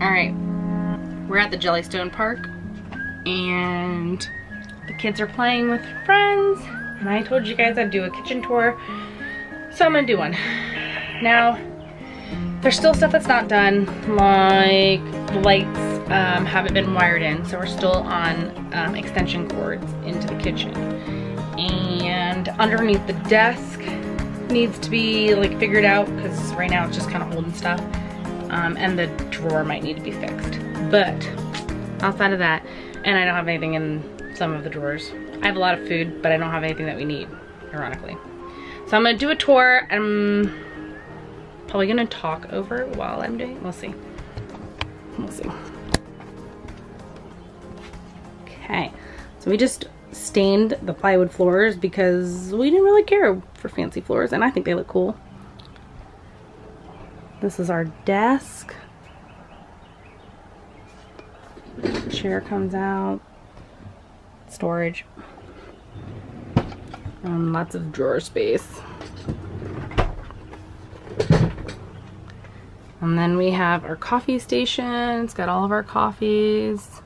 Alright, we're at the Jellystone Park and the kids are playing with friends, and I told you guys I'd do a kitchen tour, so I'm gonna do one. Now, there's still stuff that's not done, like the lights haven't been wired in, so we're still on extension cords into the kitchen. And underneath the desk needs to be like figured out, because right now it's just kind of holding stuff. And the drawer might need to be fixed. But outside of that, and I don't have anything in some of the drawers. I have a lot of food, but I don't have anything that we need, ironically. So I'm gonna do a tour. I'm probably gonna talk over it while I'm doing it. We'll see. We'll see. Okay, so we just stained the plywood floors because we didn't really care for fancy floors, and I think they look cool. This is our desk. Chair comes out. Storage. And lots of drawer space. And then we have our coffee station. It's got all of our coffees.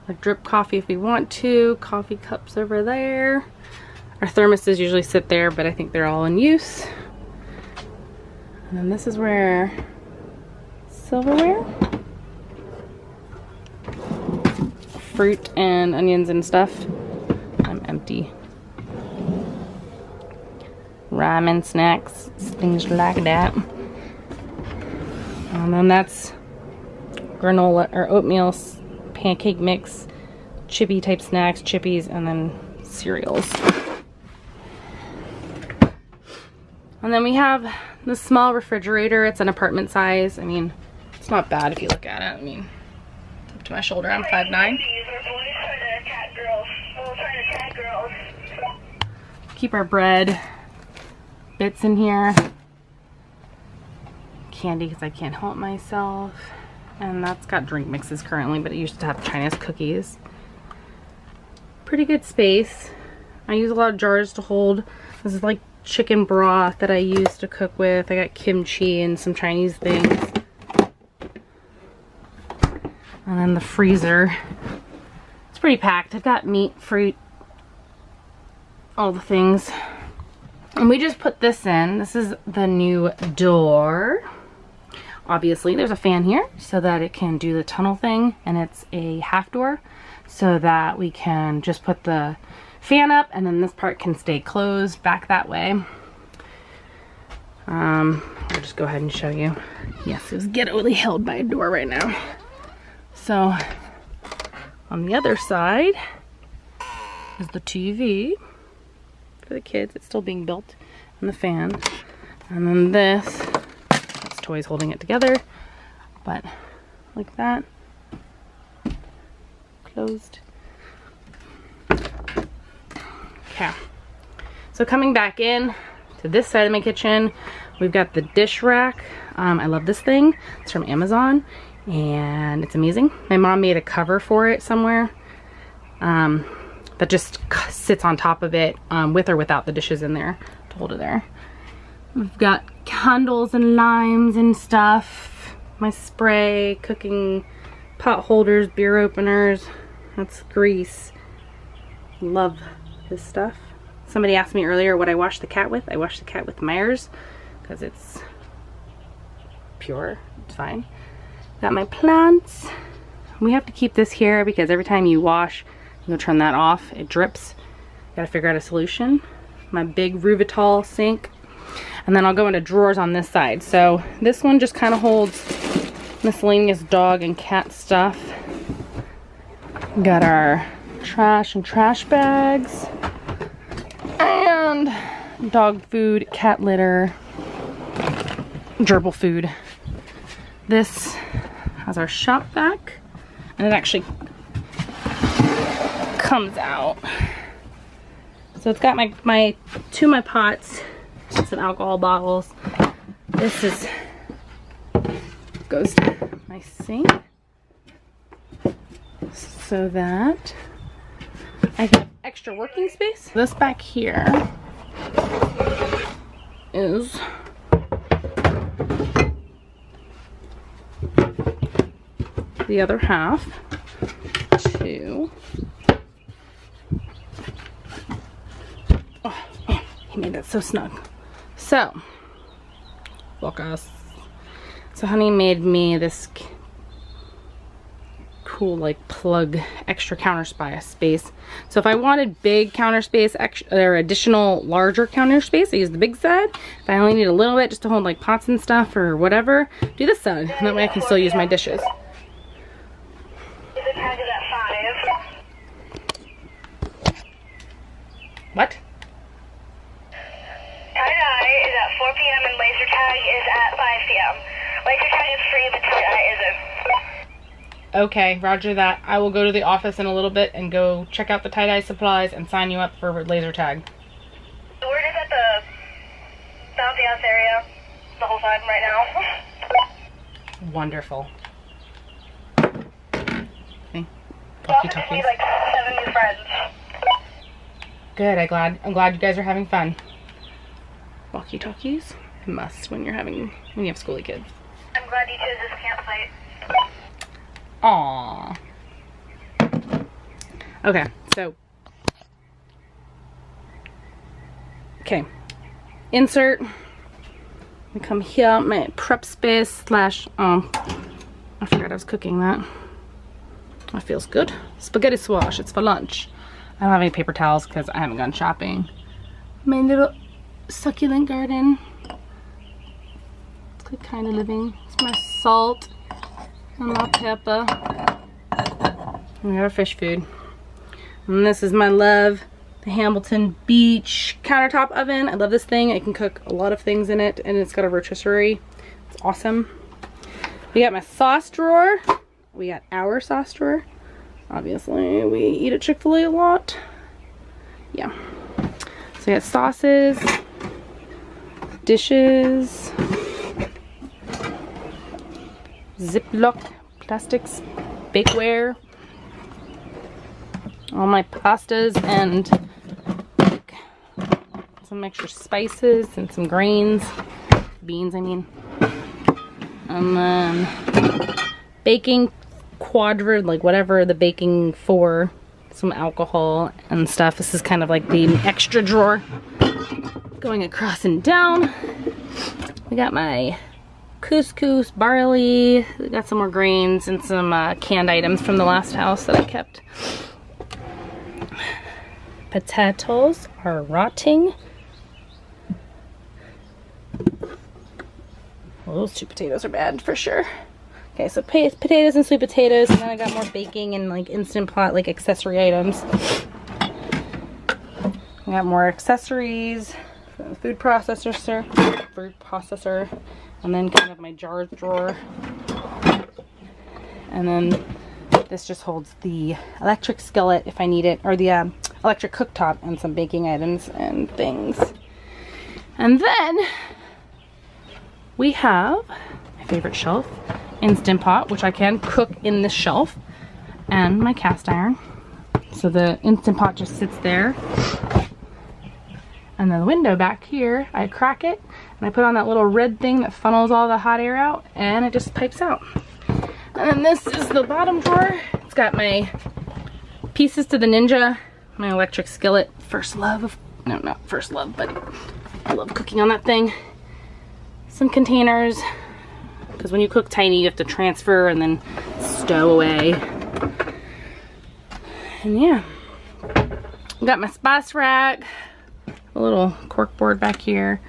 A drip coffee if we want to. Coffee cups over there. Our thermoses usually sit there, but I think they're all in use. And then this is where silverware, fruit and onions and stuff. I'm empty. Ramen snacks, things like that. And then that's granola or oatmeal pancake mix, chippy type snacks, chippies, and then cereals. And then we have the small refrigerator. It's an apartment size. I mean, it's not bad if you look at it. I mean, it's up to my shoulder. I'm 5'9". Keep our bread bits in here. Candy because I can't help myself. And that's got drink mixes currently, but it used to have Chinese cookies. Pretty good space. I use a lot of jars to hold. This is like chicken broth that I use to cook with. I got kimchi and some Chinese things. And then the freezer. It's pretty packed. I've got meat, fruit, all the things. And we just put this in. This is the new door. Obviously, there's a fan here so that it can do the tunnel thing, and it's a half door so that we can just put the fan up and then this part can stay closed back that way. I'll just go ahead and show you. Yes, it was ghettoly held by a door right now. So on the other side is the TV for the kids. It's still being built, and the fan. And then this, it's toys holding it together, but like that. Closed. Okay. So coming back in to this side of my kitchen, we've got the dish rack. I love this thing. It's from Amazon and it's amazing. My mom made a cover for it somewhere that just sits on top of it with or without the dishes in there to hold it there. We've got candles and limes and stuff. My spray, cooking pot holders, beer openers. That's grease. Love this stuff. Somebody asked me earlier what I wash the cat with. I wash the cat with Myers because it's pure. It's fine. Got my plants. We have to keep this here because every time you wash, you turn that off, it drips. Gotta figure out a solution. My big Ruvital sink. And then I'll go into drawers on this side. So this one just kind of holds miscellaneous dog and cat stuff. Got our trash and trash bags. And dog food, cat litter, gerbil food. This has our shop vac, and it actually comes out. So it's got my pots, some alcohol bottles. This is goes to my sink so that I have extra working space. This back here is the other half to... Oh, man, he made that so snug. So, focus. So honey made me this cool like plug extra counter space. So if I wanted big counter space or additional larger counter space, I use the big side. If I only need a little bit just to hold like pots and stuff or whatever, do this side. And that way I can still use my dishes. What? Tie-dye is at 4 p.m. and laser tag is at 5 p.m. Laser tag is free, but tie-dye isn't. Okay, roger that. I will go to the office in a little bit and go check out the tie-dye supplies and sign you up for laser tag. The word is at the bouncy house area the whole time right now. Wonderful. Okay. We also just need like 7 new friends. Good, I'm glad you guys are having fun. Walkie-talkies, a must when you have Skoolie kids. I'm glad you chose this campsite. Aww. Okay, so. Okay. Insert. We come here, my prep space slash, I forgot I was cooking that. That feels good. Spaghetti squash, it's for lunch. I don't have any paper towels because I haven't gone shopping. My little succulent garden. It's good kind of living. It's my salt and my pepper. We got our fish food. And this is my love, the Hamilton Beach countertop oven. I love this thing. I can cook a lot of things in it, and it's got a rotisserie. It's awesome. We got my sauce drawer. We got our sauce drawer. Obviously, we eat at Chick-fil-A a lot. Yeah. So we got sauces, dishes, Ziploc plastics, bakeware, all my pastas and like, some extra spices and some grains, beans I mean. And then baking quadrant, like whatever the baking for, some alcohol and stuff. This is kind of like the extra drawer going across and down. We got my couscous, barley, we got some more grains and some canned items from the last house that I kept. Potatoes are rotting. Well, those 2 potatoes are bad for sure. Okay, so potatoes and sweet potatoes, and then I got more baking and like Instant Pot, like accessory items. I got more accessories, food processor, and then kind of my jars drawer. And then this just holds the electric skillet if I need it, or the electric cooktop and some baking items and things. And then we have my favorite shelf, Instant Pot, which I can cook in this shelf, and my cast iron. So the Instant Pot just sits there. And then the window back here, I crack it and I put on that little red thing that funnels all the hot air out, and it just pipes out. And then this is the bottom drawer. It's got my pieces to the Ninja, my electric skillet, first love of, no, not first love, but I love cooking on that thing. Some containers, because when you cook tiny, you have to transfer and then stow away. And yeah, got my spice rack, a little cork board back here,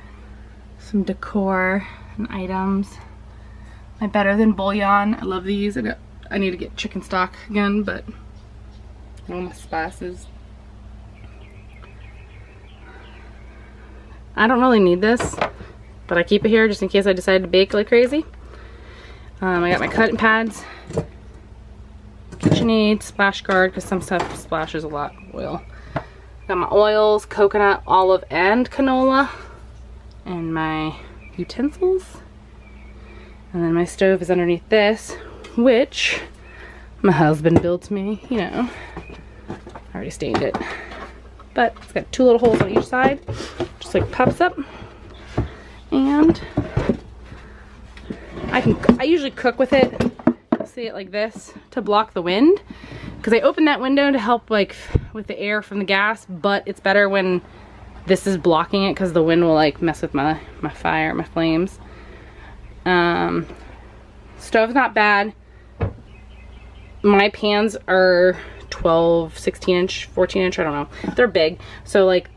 some decor and items. My Better Than bouillon, I love these. I need to get chicken stock again, but all my spices. I don't really need this, but I keep it here just in case I decide to bake like crazy. I got my cutting pads, KitchenAid, splash guard, because some stuff splashes a lot of oil. Got my oils, coconut, olive, and canola, and my utensils. And then my stove is underneath this, which my husband built me, you know. I already stained it. But it's got 2 little holes on each side, just like pops up. And I usually cook with it, mostly like this to block the wind, because I opened that window to help like with the air from the gas, but it's better when this is blocking it because the wind will like mess with my fire, my flames. Stove's not bad. My pans are 12, 16 inch, 14 inch, I don't know. They're big. So like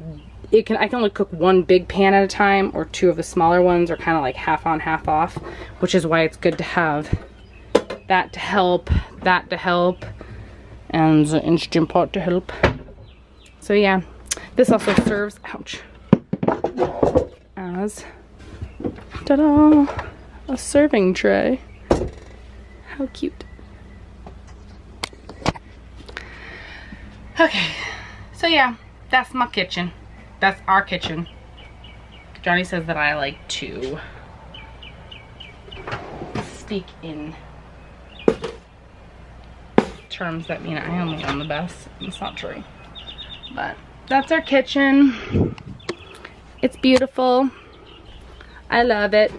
I can only cook one big pan at a time, or two of the smaller ones are kind of like half on, half off, which is why it's good to have that to help, and the Instant Pot to help. So yeah, this also serves, ouch, as, ta-da, a serving tray. How cute. Okay, so yeah, that's my kitchen. That's our kitchen. Johnny says that I like to speak in terms that mean I only own the best. It's not true. But that's our kitchen. It's beautiful. I love it.